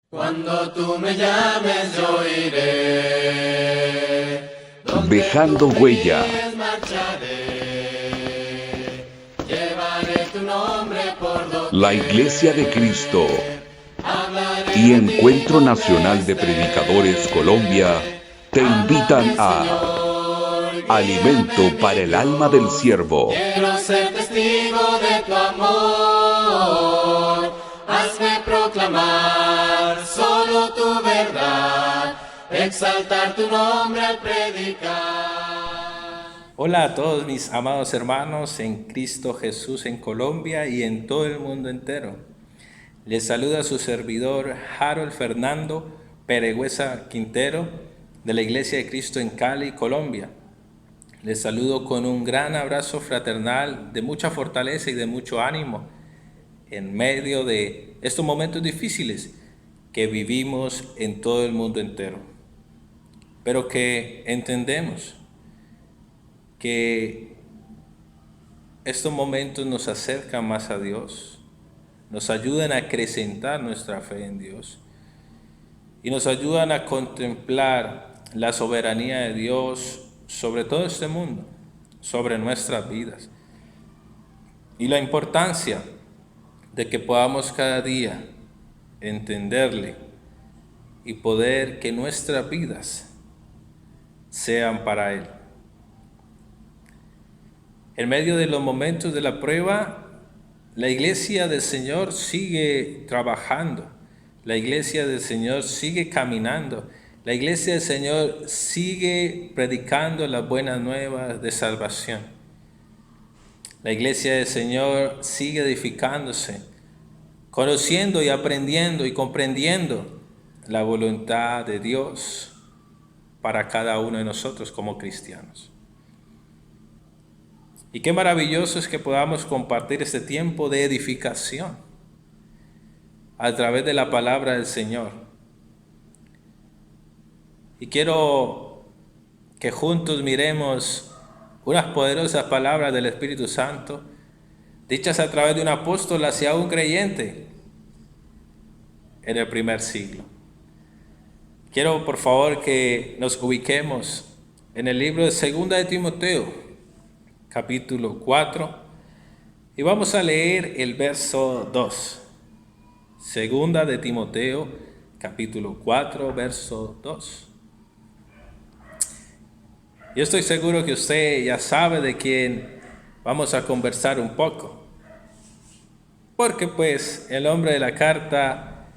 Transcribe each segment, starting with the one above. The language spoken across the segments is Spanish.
Cuando tú me llames yo iré, Dejando huella. marcharé, llevaré tu nombre por doquier. La Iglesia de Cristo Hablaré y de ti Encuentro donde Nacional de esté. Predicadores Colombia te invitan Háblame, a Señor, Alimento guíame, para mi el Alma del Dios. Siervo. Quiero ser testigo de tu amor. Hazme proclamar solo tu verdad, exaltar tu nombre al predicar. Hola a todos mis amados hermanos en Cristo Jesús en Colombia y en todo el mundo entero. Les saluda su servidor Harold Fernando Peregüesa Quintero de la Iglesia de Cristo en Cali, Colombia. Les saludo con un gran abrazo fraternal de mucha fortaleza y de mucho ánimo en medio de estos momentos difíciles que vivimos en todo el mundo entero, pero que entendemos que estos momentos nos acercan más a Dios, nos ayudan a acrecentar nuestra fe en Dios y nos ayudan a contemplar la soberanía de Dios sobre todo este mundo, sobre nuestras vidas, y la importancia de que podamos cada día entenderle y poder que nuestras vidas sean para Él. En medio de los momentos de la prueba, la iglesia del Señor sigue trabajando, la iglesia del Señor sigue caminando, la iglesia del Señor sigue predicando las buenas nuevas de salvación. La iglesia del Señor sigue edificándose, conociendo y aprendiendo y comprendiendo la voluntad de Dios para cada uno de nosotros como cristianos. Y qué maravilloso es que podamos compartir este tiempo de edificación a través de la palabra del Señor. Y quiero que juntos miremos unas poderosas palabras del Espíritu Santo, dichas a través de un apóstol hacia un creyente en el primer siglo. Quiero por favor que nos ubiquemos en el libro de 2 de Timoteo, capítulo 4, y vamos a leer el verso 2. 2 de Timoteo, capítulo 4, verso 2. Yo estoy seguro que usted ya sabe de quién vamos a conversar un poco, porque pues el hombre de la carta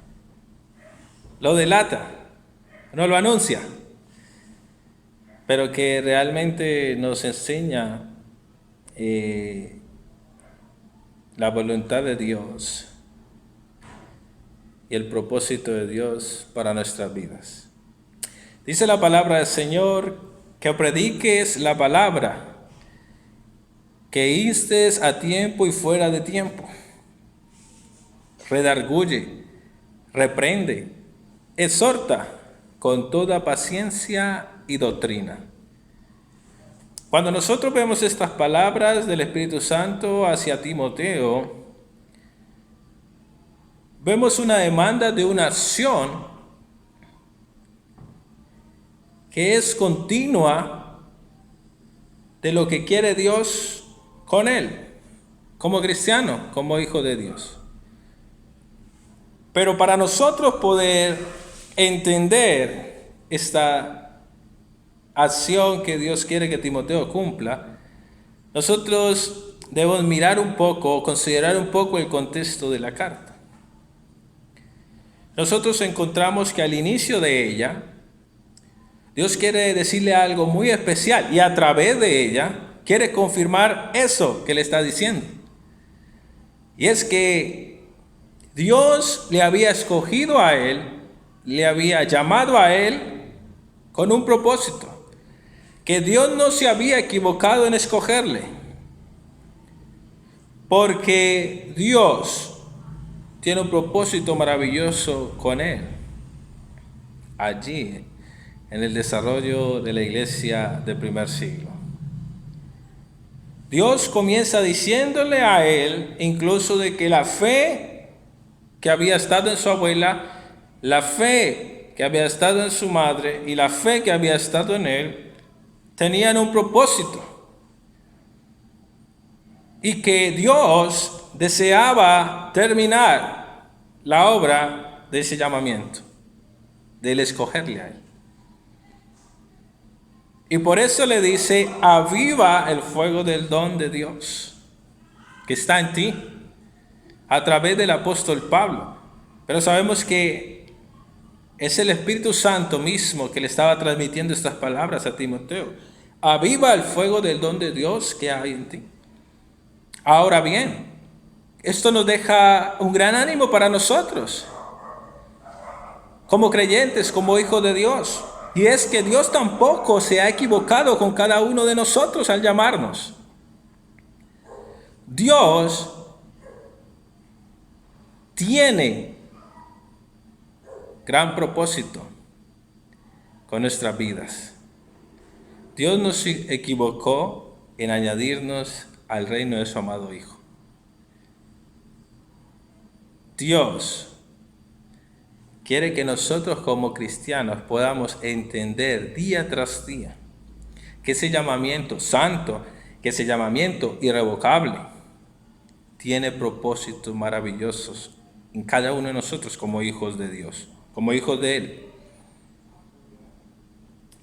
lo delata, no lo anuncia, pero que realmente nos enseña la voluntad de Dios y el propósito de Dios para nuestras vidas. Dice la palabra del Señor, que prediques la palabra, que instes a tiempo y fuera de tiempo, redarguye, reprende, exhorta con toda paciencia y doctrina. Cuando nosotros vemos estas palabras del Espíritu Santo hacia Timoteo, vemos una demanda de una acción que es continua de lo que quiere Dios con él, como cristiano, como hijo de Dios. Pero para nosotros poder entender esta acción que Dios quiere que Timoteo cumpla, nosotros debemos mirar un poco, considerar un poco el contexto de la carta. Nosotros encontramos que al inicio de ella, Dios quiere decirle algo muy especial y a través de ella quiere confirmar eso que le está diciendo. Y es que Dios le había escogido a él, le había llamado a él con un propósito, que Dios no se había equivocado en escogerle, porque Dios tiene un propósito maravilloso con él, allí en el desarrollo de la iglesia del primer siglo. Dios comienza diciéndole a él incluso de que la fe que había estado en su abuela La fe que había estado en su madre y la fe que había estado en él tenían un propósito. Y que Dios deseaba terminar la obra de ese llamamiento, de él escogerle a él. Y por eso le dice, aviva el fuego del don de Dios que está en ti, a través del apóstol Pablo. Pero sabemos que es el Espíritu Santo mismo que le estaba transmitiendo estas palabras a Timoteo. Aviva el fuego del don de Dios que hay en ti. Ahora bien, esto nos deja un gran ánimo para nosotros, como creyentes, como hijos de Dios. Y es que Dios tampoco se ha equivocado con cada uno de nosotros al llamarnos. Dios tiene gran propósito con nuestras vidas. Dios no se equivocó en añadirnos al reino de su amado Hijo. Dios quiere que nosotros como cristianos podamos entender día tras día que ese llamamiento santo, que ese llamamiento irrevocable, tiene propósitos maravillosos en cada uno de nosotros como hijos de Dios, como hijos de Él.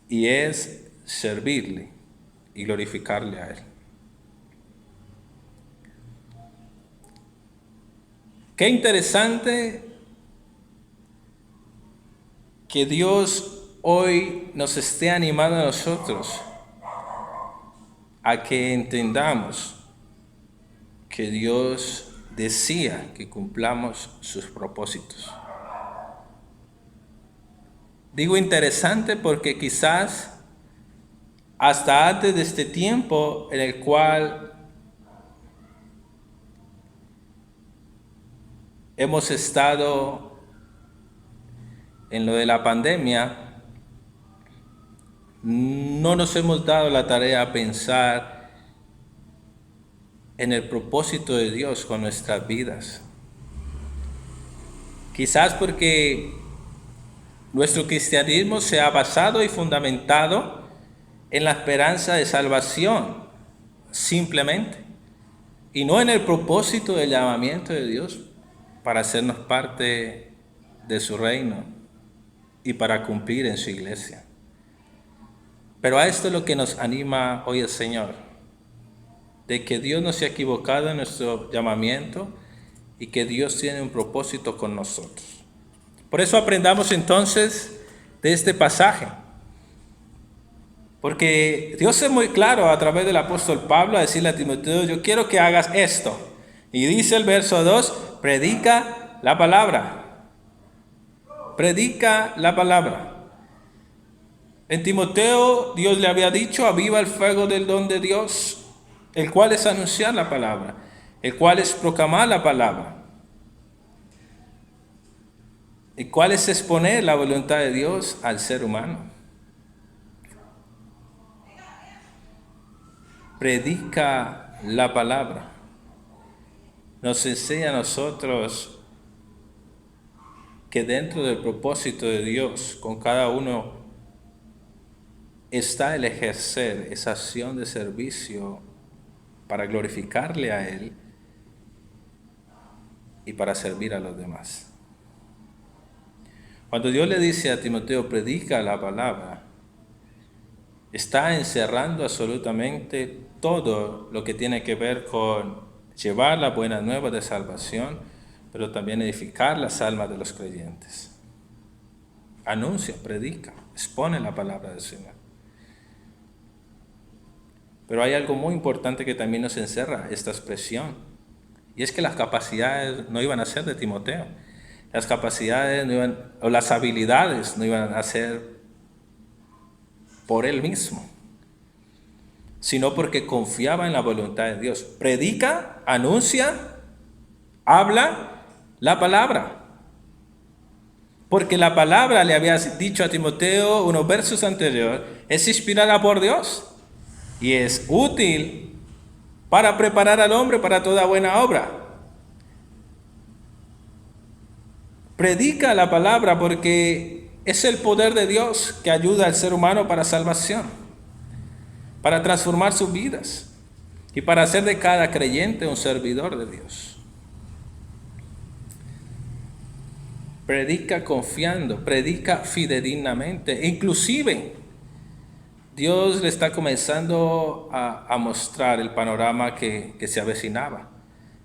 Y es servirle y glorificarle a Él. Qué interesante que Dios hoy nos esté animando a nosotros a que entendamos que Dios desea que cumplamos sus propósitos. Digo interesante porque quizás hasta antes de este tiempo en el cual hemos estado en lo de la pandemia, no nos hemos dado la tarea de pensar en el propósito de Dios con nuestras vidas. Quizás porque nuestro cristianismo se ha basado y fundamentado en la esperanza de salvación, simplemente, y no en el propósito del llamamiento de Dios para hacernos parte de su reino y para cumplir en su iglesia. Pero a esto es lo que nos anima hoy el Señor, de que Dios no se ha equivocado en nuestro llamamiento y que Dios tiene un propósito con nosotros. Por eso aprendamos entonces de este pasaje, porque Dios es muy claro a través del apóstol Pablo a decirle a Timoteo, yo quiero que hagas esto. Y dice el verso 2, predica la palabra. Predica la palabra. En Timoteo, Dios le había dicho, aviva el fuego del don de Dios, el cual es anunciar la palabra, el cual es proclamar la palabra, el cual es exponer la voluntad de Dios al ser humano. Predica la palabra. Nos enseña a nosotros que dentro del propósito de Dios con cada uno está el ejercer esa acción de servicio para glorificarle a Él y para servir a los demás. Cuando Dios le dice a Timoteo, predica la palabra, está encerrando absolutamente todo lo que tiene que ver con llevar la buena nueva de salvación, pero también edificar las almas de los creyentes. Anuncia, predica, expone la palabra del Señor. Pero hay algo muy importante que también nos encerra esta expresión, y es que las capacidades no iban a ser de Timoteo. Las capacidades o las habilidades no iban a ser por él mismo, sino porque confiaba en la voluntad de Dios. Predica, anuncia, habla la palabra. Porque la palabra, le había dicho a Timoteo unos versos anteriores, es inspirada por Dios y es útil para preparar al hombre para toda buena obra. Predica la palabra porque es el poder de Dios que ayuda al ser humano para salvación, para transformar sus vidas y para hacer de cada creyente un servidor de Dios. Predica confiando, predica fidedignamente. Inclusive, Dios le está comenzando a mostrar el panorama que se avecinaba,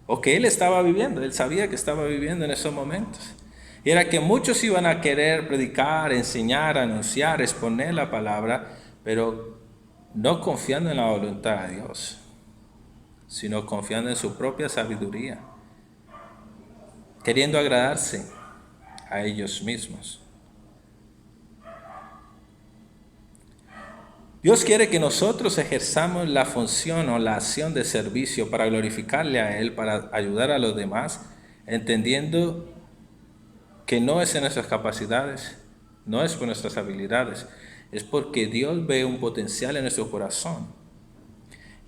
o que él estaba viviendo. Él sabía que estaba viviendo en esos momentos. Y era que muchos iban a querer predicar, enseñar, anunciar, exponer la palabra, pero no confiando en la voluntad de Dios, sino confiando en su propia sabiduría, queriendo agradarse a ellos mismos. Dios quiere que nosotros ejerzamos la función o la acción de servicio para glorificarle a Él, para ayudar a los demás, entendiendo que no es en nuestras capacidades, no es por nuestras habilidades, es porque Dios ve un potencial en nuestro corazón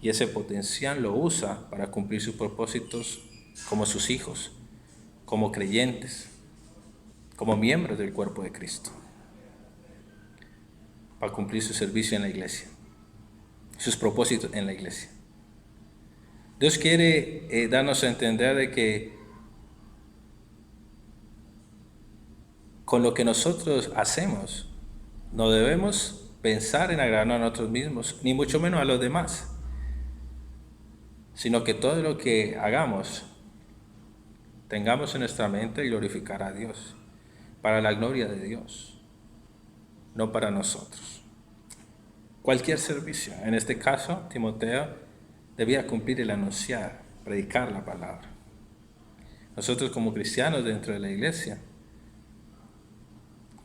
y ese potencial lo usa para cumplir sus propósitos como sus hijos, como creyentes, como miembros del cuerpo de Cristo, para cumplir su servicio en la iglesia, sus propósitos en la iglesia. Dios quiere darnos a entender de que con lo que nosotros hacemos, no debemos pensar en agradarnos a nosotros mismos, ni mucho menos a los demás, sino que todo lo que hagamos, tengamos en nuestra mente glorificar a Dios, para la gloria de Dios, no para nosotros. Cualquier servicio, en este caso, Timoteo debía cumplir el anunciar, predicar la palabra. Nosotros como cristianos dentro de la iglesia,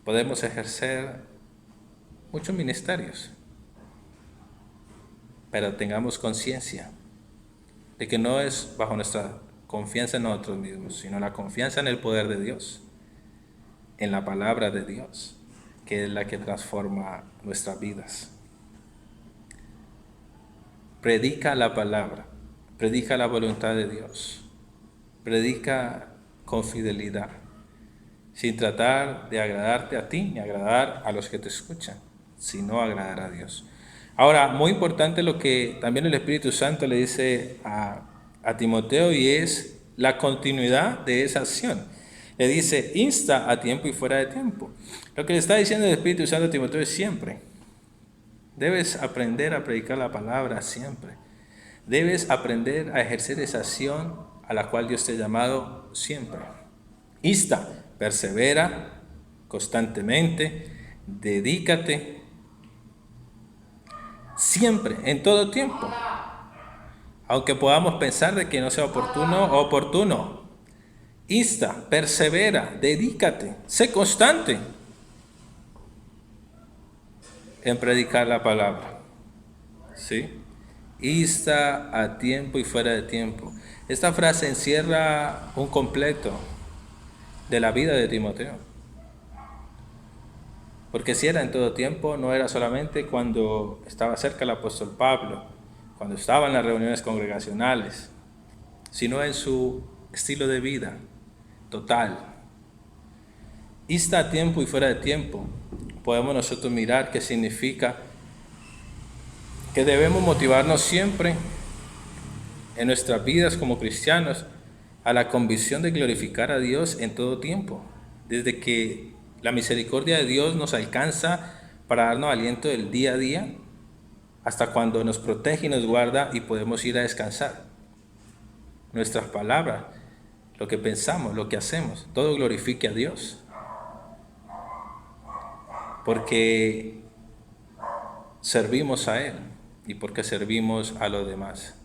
podemos ejercer muchos ministerios, pero tengamos conciencia de que no es bajo nuestra confianza en nosotros mismos, sino la confianza en el poder de Dios, en la palabra de Dios, que es la que transforma nuestras vidas. Predica la palabra, predica la voluntad de Dios, predica con fidelidad, sin tratar de agradarte a ti ni agradar a los que te escuchan, sino agradar a Dios. Ahora, muy importante lo que también el Espíritu Santo le dice a Timoteo, y es la continuidad de esa acción. Le dice, insta a tiempo y fuera de tiempo. Lo que le está diciendo el Espíritu Santo a Timoteo es siempre. Debes aprender a predicar la palabra siempre. Debes aprender a ejercer esa acción a la cual Dios te ha llamado siempre. Insta, persevera constantemente, dedícate siempre, en todo tiempo. Aunque podamos pensar de que no sea oportuno. Insta, persevera, dedícate, sé constante en predicar la palabra. ¿Sí? Insta a tiempo y fuera de tiempo. Esta frase encierra un completo de la vida de Timoteo. Porque si era en todo tiempo, no era solamente cuando estaba cerca el apóstol Pablo, cuando estaba en las reuniones congregacionales, sino en su estilo de vida total. Insta a tiempo y fuera de tiempo. Podemos nosotros mirar qué significa que debemos motivarnos siempre en nuestras vidas como cristianos a la convicción de glorificar a Dios en todo tiempo, desde que la misericordia de Dios nos alcanza para darnos aliento del día a día, hasta cuando nos protege y nos guarda y podemos ir a descansar. Nuestras palabras, lo que pensamos, lo que hacemos, todo glorifique a Dios, porque servimos a Él y porque servimos a los demás.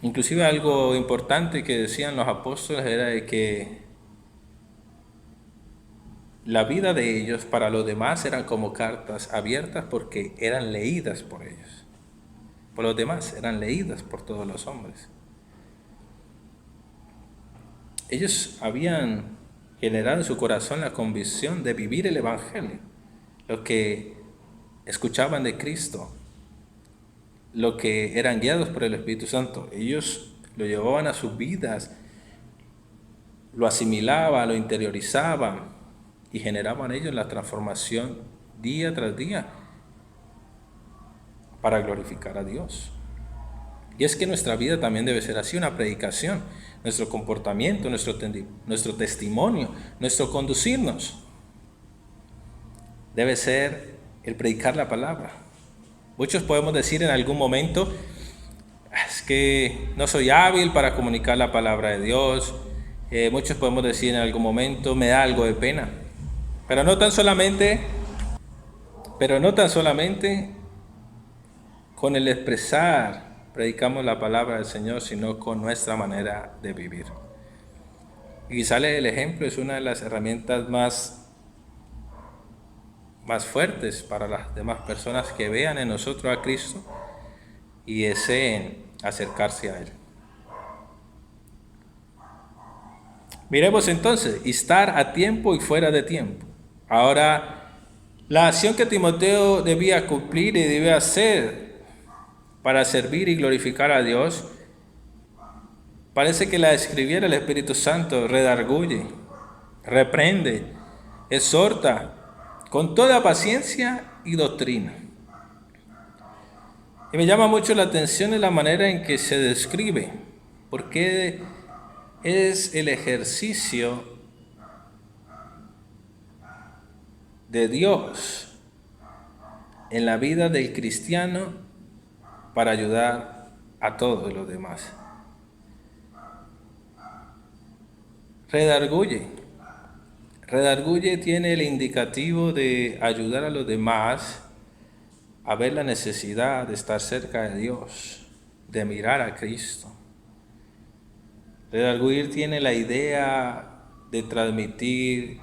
Inclusive algo importante que decían los apóstoles era de que la vida de ellos para los demás eran como cartas abiertas porque eran leídas por ellos. Por los demás, eran leídas por todos los hombres. Ellos habían generado en su corazón la convicción de vivir el Evangelio, lo que escuchaban de Cristo, lo que eran guiados por el Espíritu Santo. Ellos lo llevaban a sus vidas, lo asimilaban, lo interiorizaban y generaban ellos la transformación día tras día para glorificar a Dios. Y es que nuestra vida también debe ser así, una predicación, nuestro comportamiento, nuestro testimonio, nuestro conducirnos. Debe ser el predicar la palabra. Muchos podemos decir en algún momento, es que no soy hábil para comunicar la palabra de Dios. Muchos podemos decir en algún momento, me da algo de pena. Pero no tan solamente con el expresar predicamos la palabra del Señor, sino con nuestra manera de vivir. Y quizás el ejemplo es una de las herramientas más fuertes para las demás personas que vean en nosotros a Cristo y deseen acercarse a Él. Miremos entonces, estar a tiempo y fuera de tiempo. Ahora, la acción que Timoteo debía cumplir y debía hacer para servir y glorificar a Dios, parece que la escribiera el Espíritu Santo: redarguye, reprende, exhorta con toda paciencia y doctrina. Y me llama mucho la atención en la manera en que se describe, porque es el ejercicio de Dios en la vida del cristiano para ayudar a todos los demás. Redarguye tiene el indicativo de ayudar a los demás a ver la necesidad de estar cerca de Dios, de mirar a Cristo. Redarguir tiene la idea de transmitir,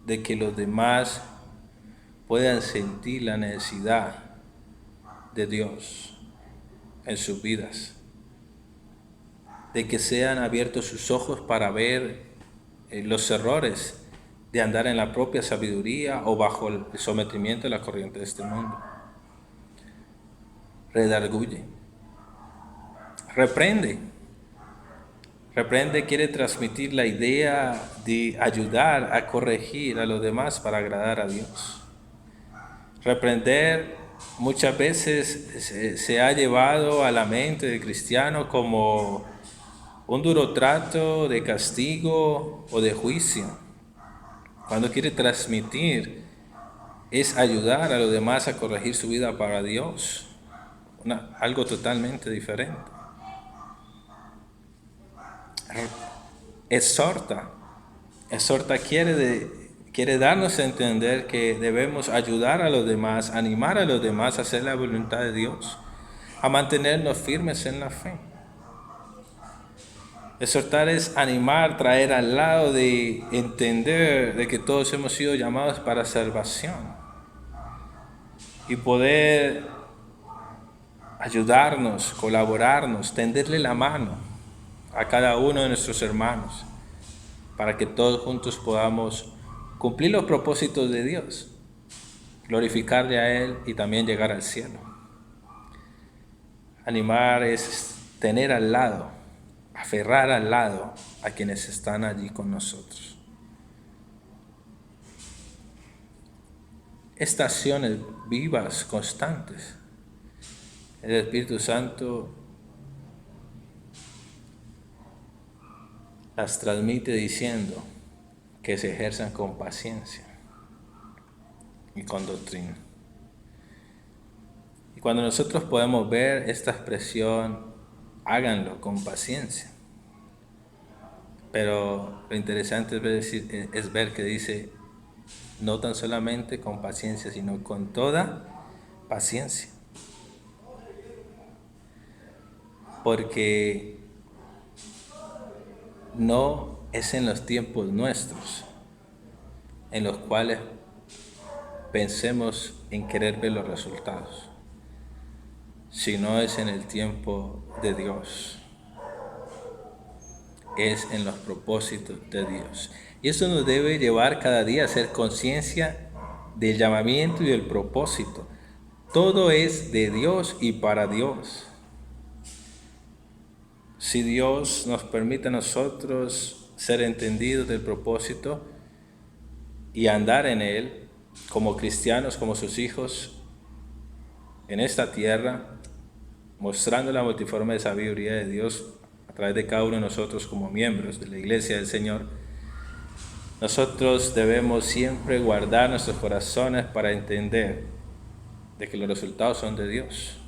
de que los demás puedan sentir la necesidad de Dios en sus vidas, de que sean abiertos sus ojos para ver los errores de andar en la propia sabiduría o bajo el sometimiento de la corriente de este mundo. Redarguye, reprende, quiere transmitir la idea de ayudar a corregir a los demás para agradar a Dios. Reprender muchas veces se ha llevado a la mente del cristiano como un duro trato de castigo o de juicio. Cuando quiere transmitir es ayudar a los demás a corregir su vida para Dios, algo totalmente diferente. Exhorta quiere darnos a entender que debemos ayudar a los demás, animar a los demás a hacer la voluntad de Dios, a mantenernos firmes en la fe. Exhortar es animar, traer al lado de entender de que todos hemos sido llamados para salvación y poder ayudarnos, colaborarnos, tenderle la mano a cada uno de nuestros hermanos para que todos juntos podamos cumplir los propósitos de Dios, glorificarle a Él y también llegar al cielo. Animar es tener al lado, aferrar al lado a quienes están allí con nosotros. Estas acciones vivas, constantes, el Espíritu Santo las transmite diciendo que se ejerzan con paciencia y con doctrina. Y cuando nosotros podemos ver esta expresión, háganlo con paciencia. Pero lo interesante es ver que dice, no tan solamente con paciencia, sino con toda paciencia. Porque no es en los tiempos nuestros en los cuales pensemos en querer ver los resultados, sino es en el tiempo de Dios, es en los propósitos de Dios. Y eso nos debe llevar cada día a hacer conciencia del llamamiento y del propósito. Todo es de Dios y para Dios. si Dios nos permite a nosotros ser entendidos del propósito y andar en Él como cristianos, como sus hijos, en esta tierra, mostrando la multiforme sabiduría de Dios a través de cada uno de nosotros como miembros de la Iglesia del Señor, nosotros debemos siempre guardar nuestros corazones para entender de que los resultados son de Dios.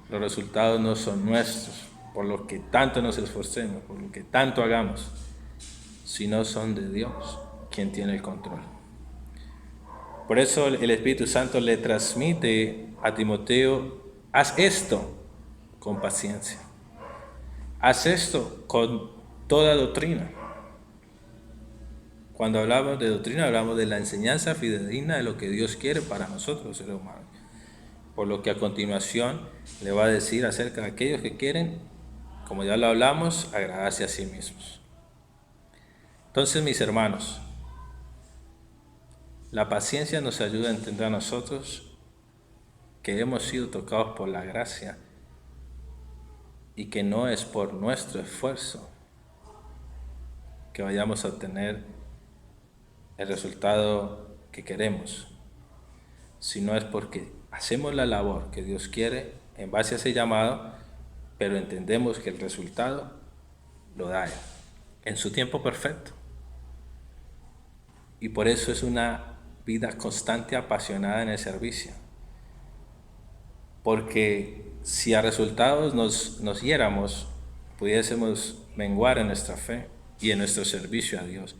Los resultados no son nuestros, por lo que tanto nos esforcemos, por lo que tanto hagamos, sino son de Dios, quien tiene el control. Por eso el Espíritu Santo le transmite a Timoteo: haz esto con paciencia, haz esto con toda doctrina. Cuando hablamos de doctrina, hablamos de la enseñanza fidedigna de lo que Dios quiere para nosotros, los seres humanos. Por lo que a continuación le va a decir acerca de aquellos que quieren, como ya lo hablamos, agradarse a sí mismos. Entonces, mis hermanos, la paciencia nos ayuda a entender a nosotros que hemos sido tocados por la gracia y que no es por nuestro esfuerzo que vayamos a obtener el resultado que queremos, sino es porque hacemos la labor que Dios quiere en base a ese llamado, pero entendemos que el resultado lo da Él en su tiempo perfecto. Y por eso es una vida constante, apasionada en el servicio. Porque si a resultados nos hiéramos, pudiésemos menguar en nuestra fe y en nuestro servicio a Dios.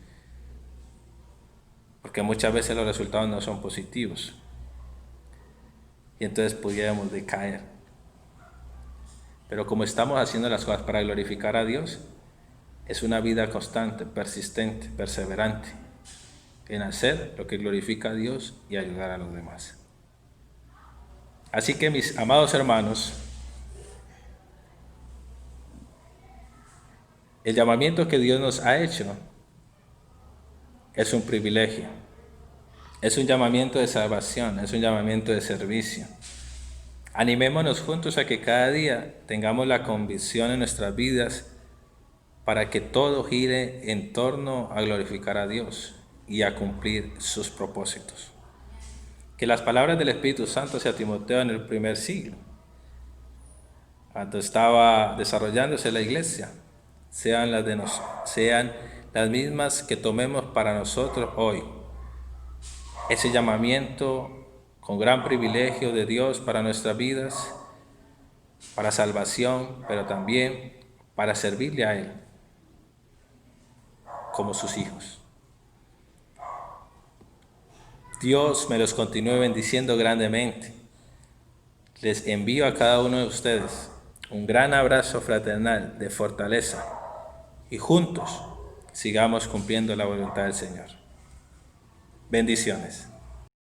Porque muchas veces los resultados no son positivos. Y entonces pudiéramos decaer. Pero como estamos haciendo las cosas para glorificar a Dios, es una vida constante, persistente, perseverante, en hacer lo que glorifica a Dios y ayudar a los demás. Así que, mis amados hermanos, el llamamiento que Dios nos ha hecho es un privilegio, es un llamamiento de salvación, es un llamamiento de servicio. Animémonos juntos a que cada día tengamos la convicción en nuestras vidas para que todo gire en torno a glorificar a Dios y a cumplir sus propósitos. Que las palabras del Espíritu Santo hacia Timoteo en el primer siglo, cuando estaba desarrollándose la iglesia, sean las mismas que tomemos para nosotros hoy. Ese llamamiento con gran privilegio de Dios para nuestras vidas, para salvación, pero también para servirle a Él como sus hijos. Dios me los continúe bendiciendo grandemente. Les envío a cada uno de ustedes un gran abrazo fraternal de fortaleza y juntos sigamos cumpliendo la voluntad del Señor. Bendiciones.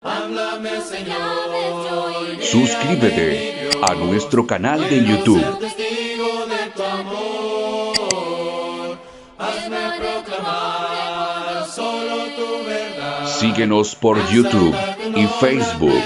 Háblame, Señor. Suscríbete a nuestro canal de YouTube. Ser testigo de tu amor. Hazme proclamar solo tu verdad. Síguenos por YouTube y Facebook.